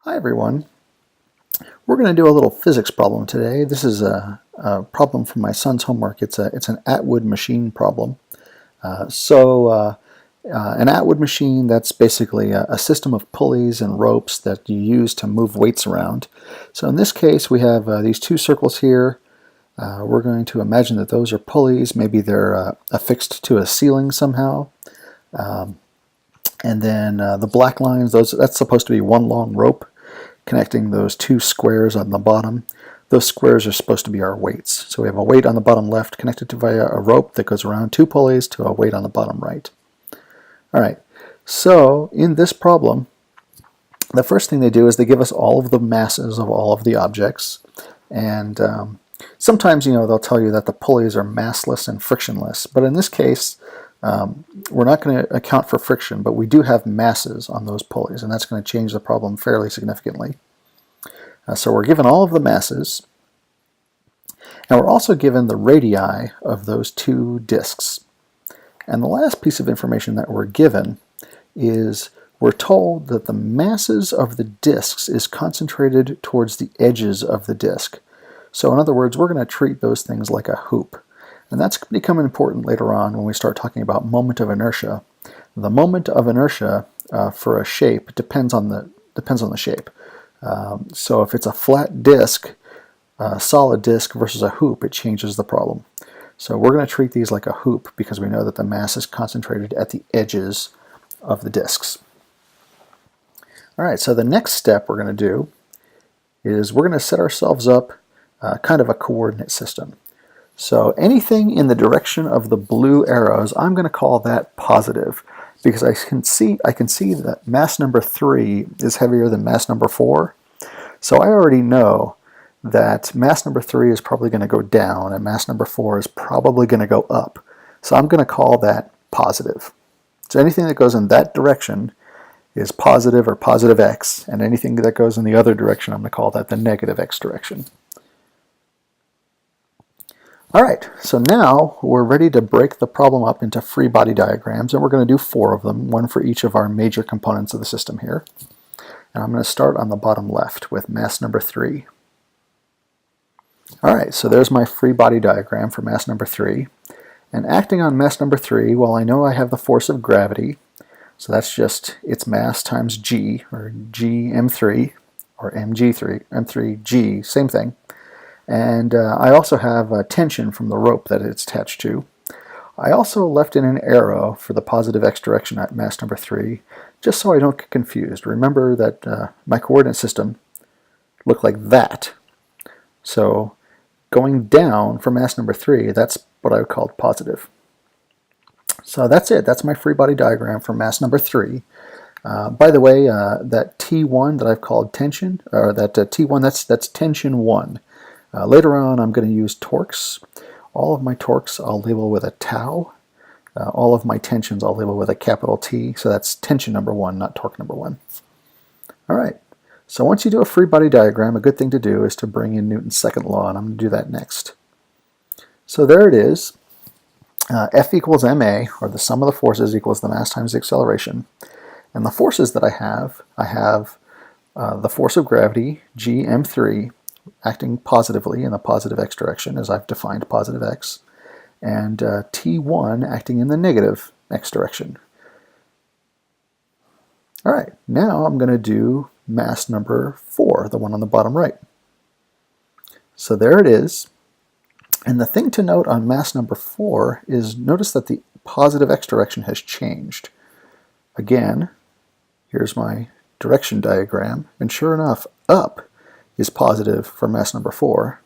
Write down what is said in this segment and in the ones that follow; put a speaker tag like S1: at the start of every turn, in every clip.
S1: Hi everyone. We're going to do a little physics problem today. This is a problem from my son's homework. It's an Atwood machine problem. An Atwood machine, that's basically a system of pulleys and ropes that you use to move weights around. So in this case we have these two circles here. We're going to imagine that those are pulleys. Maybe they're affixed to a ceiling somehow. And then the black lines, that's supposed to be one long rope connecting those two squares on the bottom. Those squares are supposed to be our weights. So we have a weight on the bottom left connected to via a rope that goes around two pulleys to a weight on the bottom right. All right, so in this problem, the first thing they do is they give us all of the masses of all of the objects. And sometimes, they'll tell you that the pulleys are massless and frictionless. But in this case, we're not going to account for friction, but we do have masses on those pulleys, and that's going to change the problem fairly significantly. So we're given all of the masses, and we're also given the radii of those two disks. And the last piece of information that we're given is we're told that the masses of the disks is concentrated towards the edges of the disk. So in other words, we're going to treat those things like a hoop. And that's going to become important later on when we start talking about moment of inertia. The moment of inertia for a shape depends on the shape. So if it's a flat disk, solid disk versus a hoop, it changes the problem. So we're going to treat these like a hoop because we know that the mass is concentrated at the edges of the disks. All right, so the next step we're going to do is we're going to set ourselves up kind of a coordinate system. So anything in the direction of the blue arrows, I'm going to call that positive because I can see that mass number 3 is heavier than mass number 4. So I already know that mass number 3 is probably going to go down and mass number 4 is probably going to go up. So I'm going to call that positive. So anything that goes in that direction is positive or positive x, and anything that goes in the other direction, I'm going to call that the negative x direction. All right, so now we're ready to break the problem up into free body diagrams, and we're going to do 4 of them, one for each of our major components of the system here. And I'm going to start on the bottom left with mass number 3. All right, so there's my free body diagram for mass number 3. And acting on mass number 3, well, I know I have the force of gravity, so that's just its mass times g, or gm3, or m3g, same thing. And I also have tension from the rope that it's attached to. I also left in an arrow for the positive x direction at mass number 3, just so I don't get confused. Remember that my coordinate system looked like that. So going down for mass number 3, that's what I would call positive. So that's it. That's my free body diagram for mass number 3. By the way, that T1 that I've called tension, or that T1, that's tension 1. Later on, I'm going to use torques. All of my torques I'll label with a tau. All of my tensions I'll label with a capital T. So that's tension number 1, not torque number 1. All right. So once you do a free body diagram, a good thing to do is to bring in Newton's second law, and I'm going to do that next. So there it is. F equals ma, or the sum of the forces equals the mass times the acceleration. And the forces that I have the force of gravity, gm3, acting positively in the positive x direction, as I've defined positive x, and T1 acting in the negative x direction. All right, now I'm going to do mass number 4, the one on the bottom right. So there it is. And the thing to note on mass number 4 is notice that the positive x direction has changed. Again, here's my direction diagram, and sure enough, up is positive for mass number 4,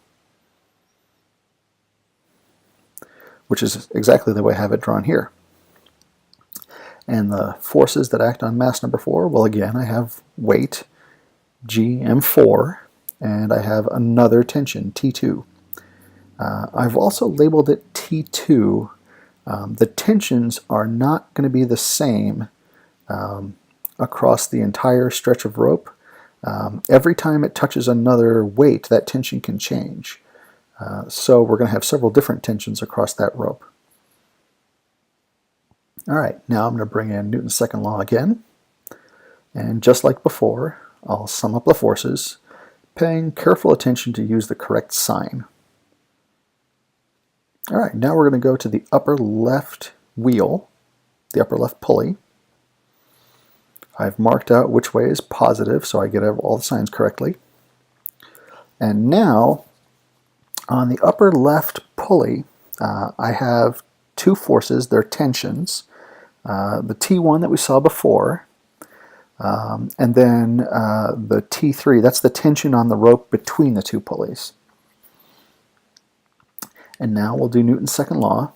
S1: which is exactly the way I have it drawn here. And the forces that act on mass number 4, well, again, I have weight, gm4, and I have another tension, T2. I've also labeled it T2. The tensions are not going to be the same across the entire stretch of rope. Every time it touches another weight, that tension can change. So we're going to have several different tensions across that rope. All right, now I'm going to bring in Newton's second law again. And just like before, I'll sum up the forces, paying careful attention to use the correct sign. All right, now we're going to go to the upper left wheel, the upper left pulley. I've marked out which way is positive, so I get all the signs correctly. And now, on the upper left pulley, I have two forces, they're tensions. The T1 that we saw before, and then the T3, that's the tension on the rope between the two pulleys. And now we'll do Newton's second law.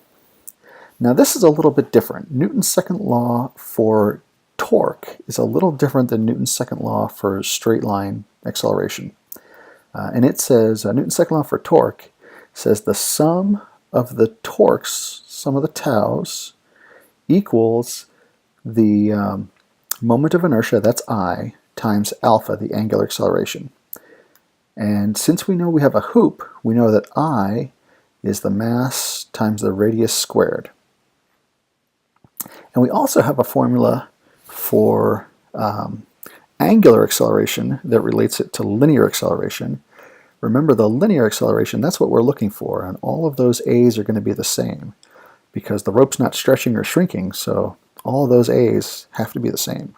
S1: Now this is a little bit different. Newton's second law for torque is a little different than Newton's second law for straight line acceleration. And it says, Newton's second law for torque says the sum of the torques, sum of the taus, equals the moment of inertia, that's I, times alpha, the angular acceleration. And since we know we have a hoop, we know that I is the mass times the radius squared. And we also have a formula for angular acceleration that relates it to linear acceleration. Remember, the linear acceleration, that's what we're looking for, and all of those a's are going to be the same because the rope's not stretching or shrinking, so all of those a's have to be the same.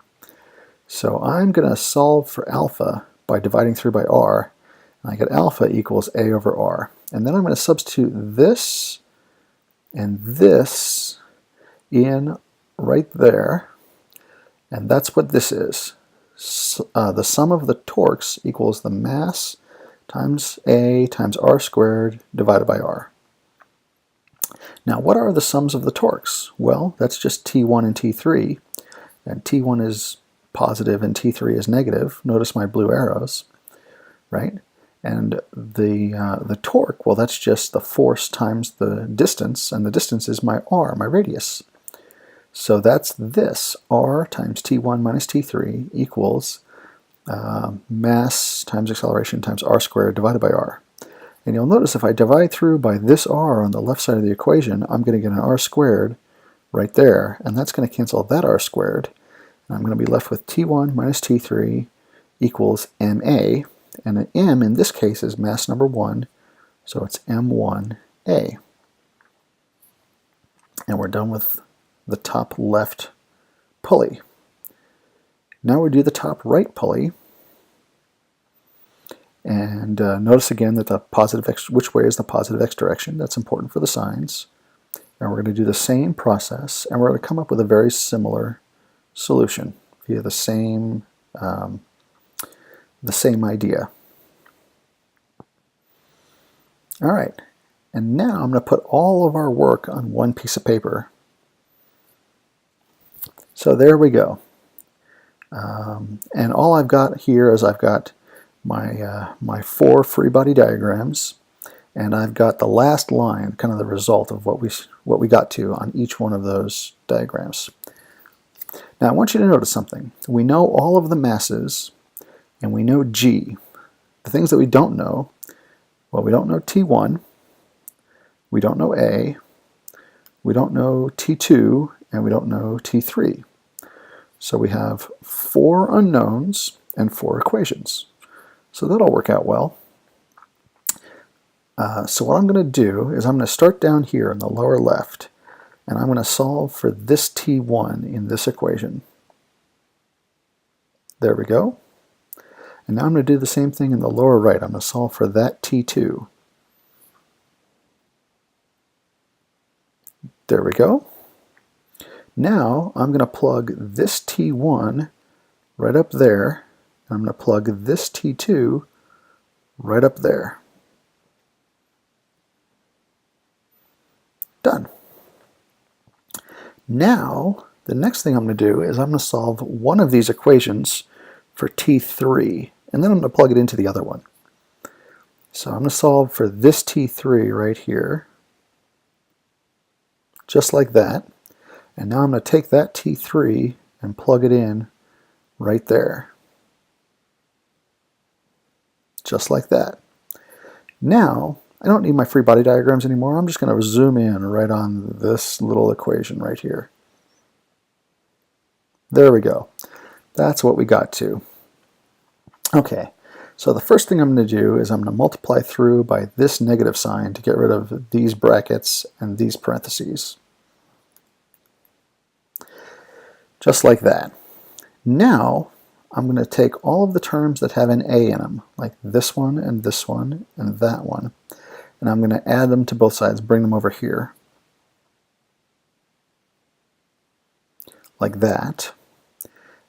S1: So I'm going to solve for alpha by dividing through by r, and I get alpha equals a over r. And then I'm going to substitute this and this in right there, and that's what this is. The sum of the torques equals the mass times a times r squared divided by r. Now what are the sums of the torques? Well, that's just T1 and T3, and T1 is positive and T3 is negative. Notice my blue arrows, right? And the torque, well, that's just the force times the distance, and the distance is my r, my radius. So that's this, r times T1 minus T3 equals mass times acceleration times r squared divided by r. And you'll notice if I divide through by this r on the left side of the equation, I'm going to get an r squared right there, and that's going to cancel that r squared. And I'm going to be left with T1 minus T3 equals ma, and an m in this case is mass number 1, so it's m1a. And we're done with the top left pulley. Now we do the top right pulley, and notice again that the positive x, which way is the positive x direction? That's important for the signs. And we're going to do the same process, and we're going to come up with a very similar solution via the same idea. All right, and now I'm going to put all of our work on one piece of paper. So there we go. And all I've got here is I've got my 4 free body diagrams, and I've got the last line, kind of the result of what we got to on each one of those diagrams. Now I want you to notice something. We know all of the masses, and we know G. The things that we don't know, well, we don't know T1, we don't know A, we don't know T2, and we don't know T3. So we have 4 unknowns and 4 equations. So that'll work out well. So what I'm going to do is I'm going to start down here in the lower left, and I'm going to solve for this T1 in this equation. There we go. And now I'm going to do the same thing in the lower right. I'm going to solve for that T2. There we go. Now I'm going to plug this T1 right up there. I'm going to plug this T2 right up there. Done. Now, the next thing I'm going to do is I'm going to solve one of these equations for T3, and then I'm going to plug it into the other one. So I'm going to solve for this T3 right here, just like that. And now I'm going to take that T3 and plug it in right there. Just like that. Now, I don't need my free body diagrams anymore. I'm just going to zoom in right on this little equation right here. There we go. That's what we got to. Okay, so the first thing I'm going to do is I'm going to multiply through by this negative sign to get rid of these brackets and these parentheses. Just like that. Now I'm going to take all of the terms that have an A in them, like this one and that one, and I'm going to add them to both sides, bring them over here, like that.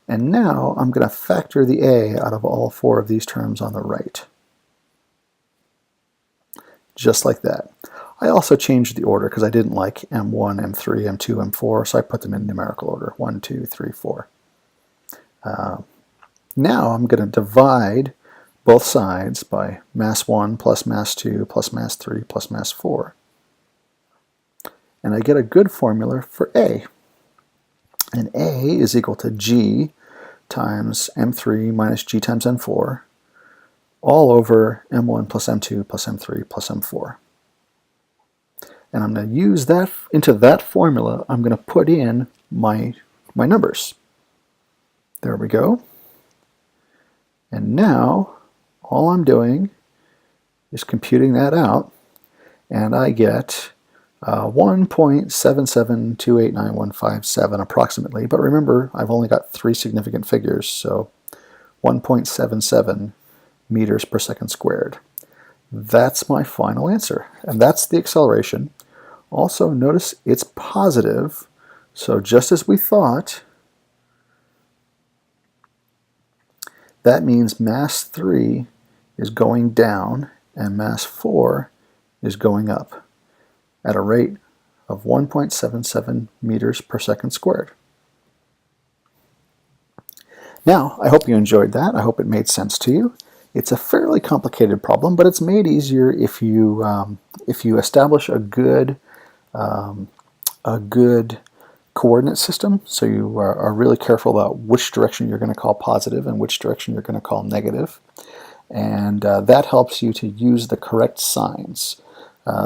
S1: And now I'm going to factor the A out of all four of these terms on the right. Just like that. I also changed the order because I didn't like M1, M3, M2, M4, so I put them in numerical order, 1, 2, 3, 4. Now I'm going to divide both sides by mass 1 plus mass 2 plus mass 3 plus mass 4. And I get a good formula for A. And A is equal to G times M3 minus G times M4 all over M1 plus M2 plus M3 plus M4. And I'm going to use that, into that formula, I'm going to put in my numbers. There we go. And now all I'm doing is computing that out, and I get 1.7728915.7 approximately. But remember, I've only got 3 significant figures, so 1.77 meters per second squared. That's my final answer, and that's the acceleration. Also, notice it's positive, so just as we thought, that means mass 3 is going down and mass 4 is going up at a rate of 1.77 meters per second squared. Now, I hope you enjoyed that. I hope it made sense to you. It's a fairly complicated problem, but it's made easier if you establish a good coordinate system, so you are really careful about which direction you're going to call positive and which direction you're going to call negative. And that helps you to use the correct signs.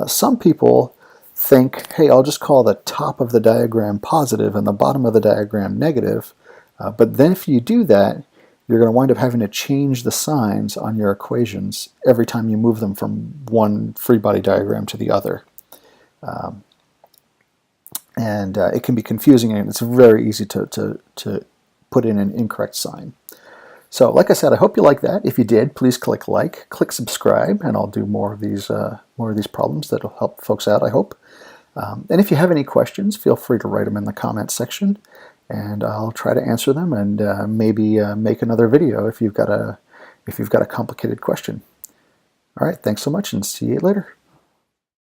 S1: Some people think, hey, I'll just call the top of the diagram positive and the bottom of the diagram negative. But then if you do that, you're going to wind up having to change the signs on your equations every time you move them from one free body diagram to the other. And it can be confusing, and it's very easy to put in an incorrect sign. So like I said, I hope you like that. If you did, please click like, click subscribe, and I'll do more of these problems that will help folks out, I hope. And if you have any questions, feel free to write them in the comments section, and I'll try to answer them, and maybe make another video if you've got a complicated question. All right, thanks so much, and see you later.